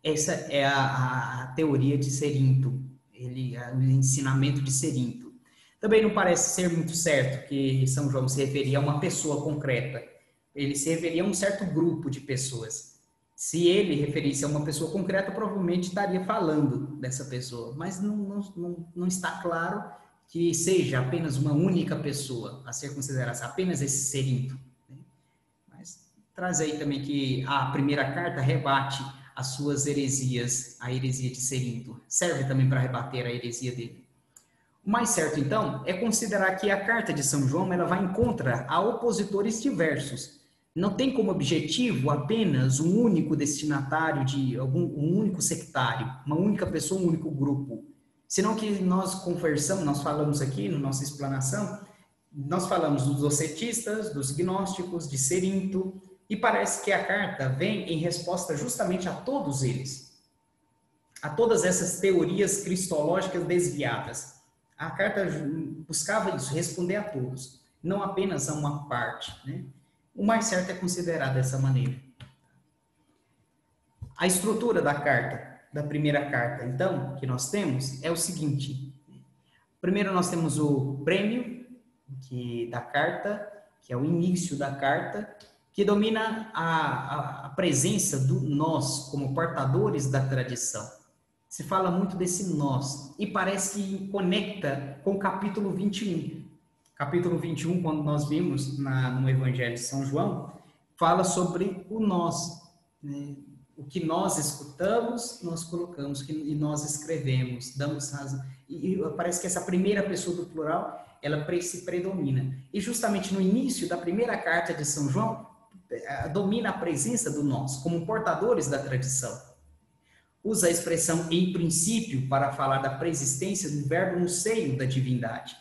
A: Essa é a teoria de Cerinto, o ensinamento de Cerinto. Também não parece ser muito certo que São João se referia a uma pessoa concreta. Ele se referia a um certo grupo de pessoas. Se ele referisse a uma pessoa concreta, provavelmente estaria falando dessa pessoa. Mas não está claro que seja apenas uma única pessoa a ser considerada apenas esse Cerinto. Mas traz aí também que a primeira carta rebate as suas heresias, a heresia de Cerinto. Serve também para rebater a heresia dele. O mais certo, então, é considerar que a carta de São João ela vai em contra a opositores diversos. Não tem como objetivo apenas um único destinatário um único sectário, uma única pessoa, um único grupo. Senão que nós falamos aqui na nossa explanação, nós falamos dos docetistas, dos gnósticos, de Cerinto, e parece que a carta vem em resposta justamente a todos eles, a todas essas teorias cristológicas desviadas. A carta buscava isso, responder a todos, não apenas a uma parte, né? O mais certo é considerar dessa maneira. A estrutura da carta, da primeira carta, então, que nós temos, é o seguinte. Primeiro nós temos o prêmio da carta, que é o início da carta, que domina a presença do nós, como portadores da tradição. Se fala muito desse nós, e parece que conecta com o capítulo 21. Capítulo 21, quando nós vimos no Evangelho de São João, fala sobre o nós, né? O que nós escutamos, nós colocamos, e nós escrevemos, damos razão. E parece que essa primeira pessoa do plural, ela se predomina. E justamente no início da primeira carta de São João, domina a presença do nós, como portadores da tradição. Usa a expressão em princípio para falar da preexistência do verbo no seio da divindade.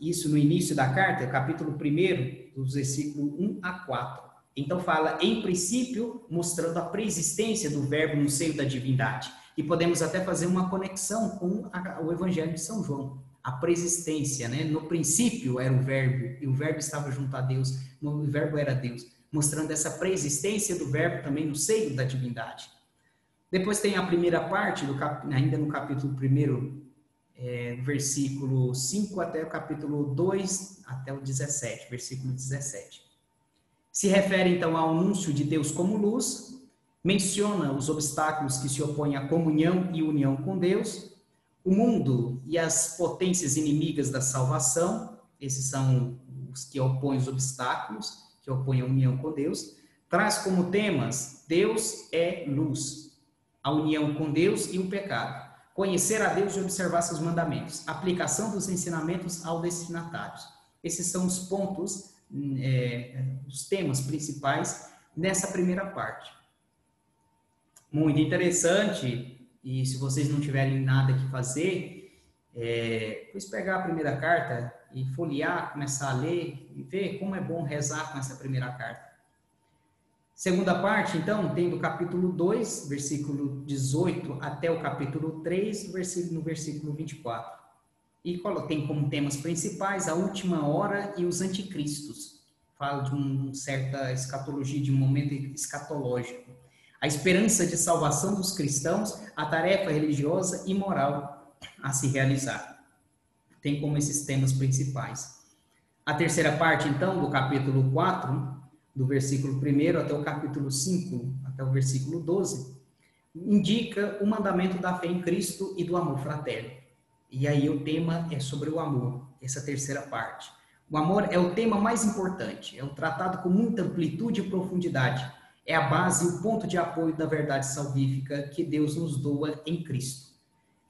A: Isso no início da carta, capítulo 1, dos versículos 1 a 4. Então fala em princípio, mostrando a preexistência do verbo no seio da divindade. E podemos até fazer uma conexão com o Evangelho de São João. A preexistência, né? No princípio era o verbo, e o verbo estava junto a Deus, o verbo era Deus, mostrando essa preexistência do verbo também no seio da divindade. Depois tem a primeira parte, ainda no capítulo 1, versículo 5 até o capítulo 2, até o 17, versículo 17. Se refere, então, ao anúncio de Deus como luz, menciona os obstáculos que se opõem à comunhão e união com Deus, o mundo e as potências inimigas da salvação, esses são os que opõem os obstáculos, que opõem a união com Deus. Traz como temas: Deus é luz, a união com Deus e o pecado, conhecer a Deus e observar seus mandamentos, aplicação dos ensinamentos aos destinatários. Esses são os pontos, os temas principais nessa primeira parte. Muito interessante, e se vocês não tiverem nada que fazer, depois pegar a primeira carta e folhear, começar a ler e ver como é bom rezar com essa primeira carta. Segunda parte, então, tem do capítulo 2, versículo 18, até o capítulo 3, no versículo 24. E tem como temas principais a última hora e os anticristos. Fala de uma certa escatologia, de um momento escatológico. A esperança de salvação dos cristãos, a tarefa religiosa e moral a se realizar. Tem como esses temas principais. A terceira parte, então, do capítulo 4, do versículo 1 até o capítulo 5, até o versículo 12, indica o mandamento da fé em Cristo e do amor fraterno. E aí o tema é sobre o amor, essa terceira parte. O amor é o tema mais importante, é um tratado com muita amplitude e profundidade. É a base e o ponto de apoio da verdade salvífica que Deus nos doa em Cristo.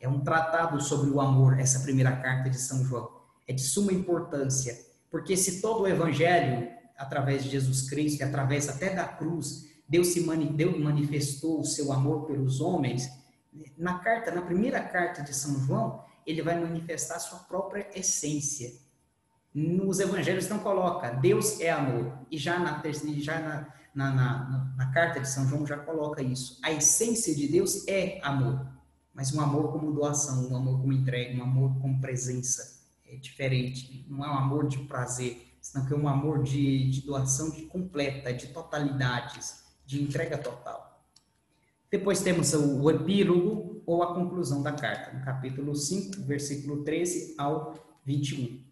A: É um tratado sobre o amor, essa primeira carta de São João. É de suma importância, porque se todo o evangelho, através de Jesus Cristo e através até da cruz, Deus manifestou o seu amor pelos homens, na primeira carta de São João, ele vai manifestar a sua própria essência. Nos evangelhos não coloca Deus é amor, e já na carta de São João já coloca isso. A essência de Deus é amor, mas um amor como doação, um amor como entrega, um amor como presença. É diferente, não é um amor de prazer, senão que é um amor de doação completa, de totalidades, de entrega total. Depois temos o epílogo ou a conclusão da carta, no capítulo 5, versículo 13 ao 21.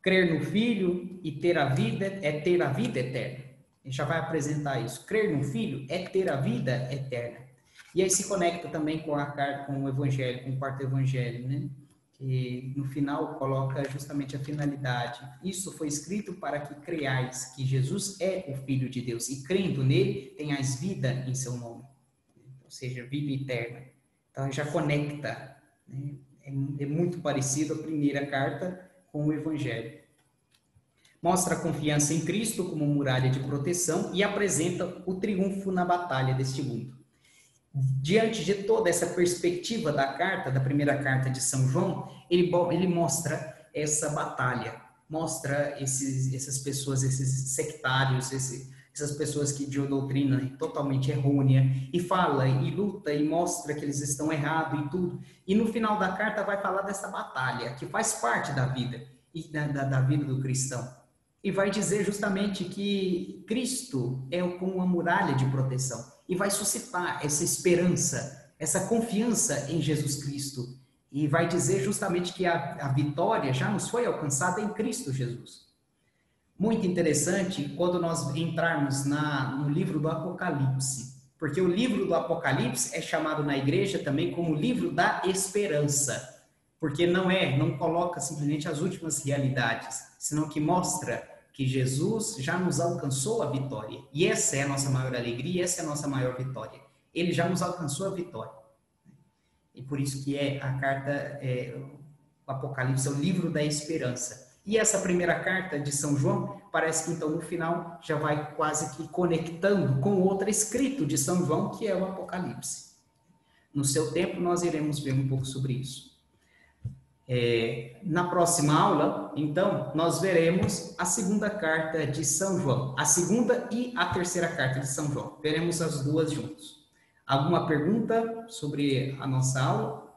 A: Crer no Filho e ter a vida é ter a vida eterna. Ele já vai apresentar isso. Crer no Filho é ter a vida eterna. E aí se conecta também com a carta, com o Evangelho, com o quarto Evangelho, né? Que no final coloca justamente a finalidade. Isso foi escrito para que creiais que Jesus é o Filho de Deus e crendo nele tenhais vida em seu nome. Ou seja, vida eterna. Então já conecta, né? É muito parecido a primeira carta com o Evangelho. Mostra a confiança em Cristo como muralha de proteção e apresenta o triunfo na batalha deste mundo. Diante de toda essa perspectiva da carta, da primeira carta de São João, ele mostra essa batalha, mostra essas pessoas, esses sectários, essas pessoas que de doutrina totalmente errônea, e fala, e luta, e mostra que eles estão errados e tudo. E no final da carta vai falar dessa batalha, que faz parte da vida, e da vida do cristão. E vai dizer justamente que Cristo é como uma muralha de proteção, e vai suscitar essa esperança, essa confiança em Jesus Cristo, e vai dizer justamente que a vitória já nos foi alcançada em Cristo Jesus. Muito interessante quando nós entrarmos no livro do Apocalipse, porque o livro do Apocalipse é chamado na igreja também como o livro da esperança, porque não coloca simplesmente as últimas realidades, senão que mostra que Jesus já nos alcançou a vitória. E essa é a nossa maior alegria, essa é a nossa maior vitória. Ele já nos alcançou a vitória. E por isso que a carta, o Apocalipse é o livro da esperança. E essa primeira carta de São João, parece que então no final já vai quase que conectando com outra escrito de São João, que é o Apocalipse. No seu tempo nós iremos ver um pouco sobre isso. Na próxima aula, então, nós veremos a segunda carta de São João, a segunda e a terceira carta de São João. Veremos as duas juntos. Alguma pergunta sobre a nossa aula?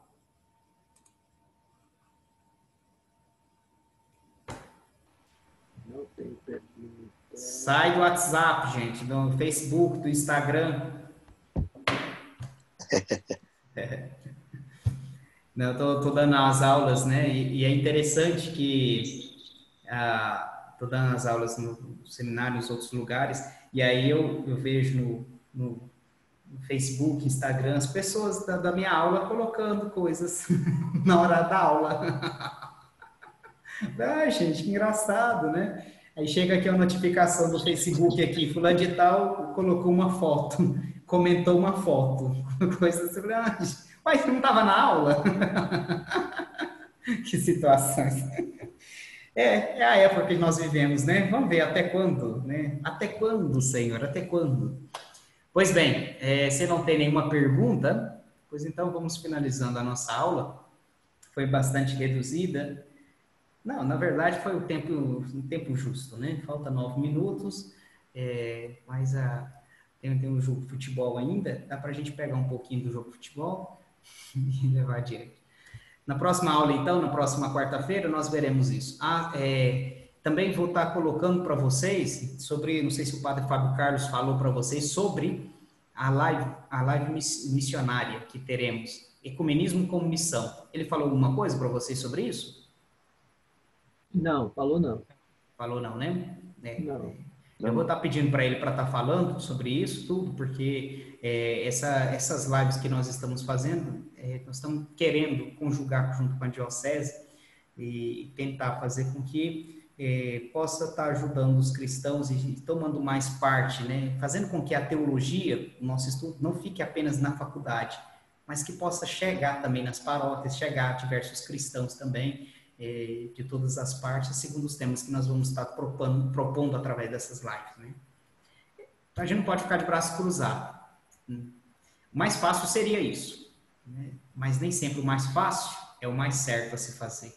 C: Não tem pergunta.
A: Sai do WhatsApp, gente, do Facebook, do Instagram. Não, eu tô dando as aulas, né? E é interessante que tô dando as aulas no seminário, nos outros lugares, e aí eu vejo no Facebook, Instagram, as pessoas da minha aula colocando coisas na hora da aula. Ah, gente, que engraçado, né? Aí chega aqui a notificação do Facebook aqui, fulano de tal colocou uma foto, comentou uma foto, coisa assim, mas você não estava na aula? Que situações. É a época que nós vivemos, né? Vamos ver até quando, né? Até quando, Senhor? Até quando? Pois bem, se não tem nenhuma pergunta, pois então vamos finalizando a nossa aula. Foi bastante reduzida. Não, na verdade foi um tempo justo, né? Falta 9 minutos, mas tem um jogo de futebol ainda. Dá para a gente pegar um pouquinho do jogo de futebol e levar adiante. Na próxima aula, então, na próxima quarta-feira, nós veremos isso. Também vou estar colocando para vocês sobre, não sei se o Padre Fábio Carlos falou para vocês, sobre a live missionária que teremos, Ecumenismo como Missão. Ele falou alguma coisa para vocês sobre isso?
B: Não, falou não.
A: Falou não, né?
B: Não.
A: Eu vou estar pedindo para ele para estar falando sobre isso tudo, porque essas lives que nós estamos fazendo, nós estamos querendo conjugar junto com a Diocese e tentar fazer com que possa estar ajudando os cristãos e tomando mais parte, né? Fazendo com que a teologia, o nosso estudo, não fique apenas na faculdade, mas que possa chegar também nas paróquias, chegar a diversos cristãos também, de todas as partes, segundo os temas que nós vamos estar propondo através dessas lives, né? Então, a gente não pode ficar de braço cruzado. O mais fácil seria isso, né? Mas nem sempre o mais fácil é o mais certo a se fazer.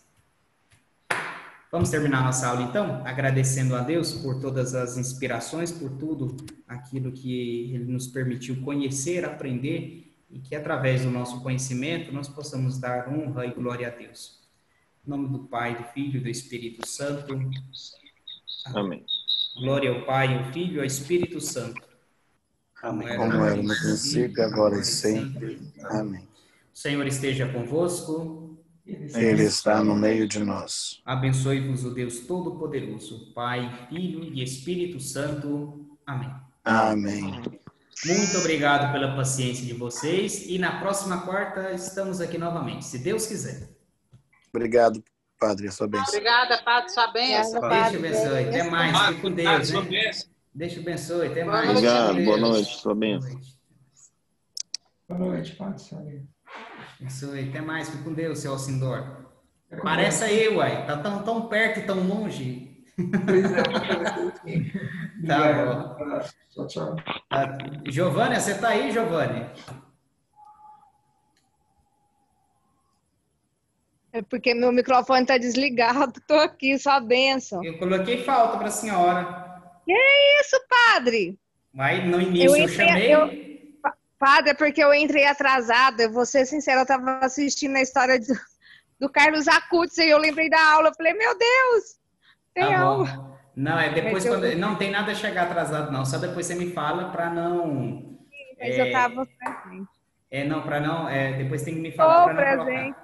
A: Vamos terminar nossa aula, então, agradecendo a Deus por todas as inspirações, por tudo aquilo que Ele nos permitiu conhecer, aprender, e que através do nosso conhecimento nós possamos dar honra e glória a Deus. Em nome do Pai, do Filho e do Espírito Santo.
C: Amém.
A: Glória ao Pai, ao Filho e ao Espírito Santo.
C: Como era no princípio, agora e sempre. Amém.
A: O Senhor esteja convosco.
C: Ele está no meio de nós.
A: Abençoe-vos o Deus Todo-Poderoso, Pai, Filho e Espírito Santo. Amém.
C: Amém.
A: Muito obrigado pela paciência de vocês. E na próxima quarta estamos aqui novamente, se Deus quiser.
C: Obrigado, Padre, a sua bênção.
D: Obrigada, Padre, sua bênção.
A: Deus te abençoe. Até mais. Fique com Deus, né? Deus te abençoe. Até mais.
C: Obrigado. Boa noite, sua bênção.
B: Boa noite, Padre, sua bênção.
A: Abençoe. Até mais. Fique com Deus, seu Alcindor. Parece aí, uai. Tá tão perto e tão longe.
B: Pois é.
A: Tá bom.
B: Tchau, tchau.
A: Giovânia, você tá aí, Giovânia?
E: É porque meu microfone está desligado. Estou aqui, sua bênção.
A: Eu coloquei falta para a senhora.
E: Que isso, padre?
A: Mas no início eu chamei.
E: Padre, é porque eu entrei atrasada. Eu vou ser sincera, eu estava assistindo a história do Carlos Acutis e eu lembrei da aula. Eu falei, meu Deus, tem aula.
A: Não, depois quando não tem nada a chegar atrasado, não. Só depois você me fala para não.
E: Mas eu estava presente.
A: Depois tem que me falar para não colocar.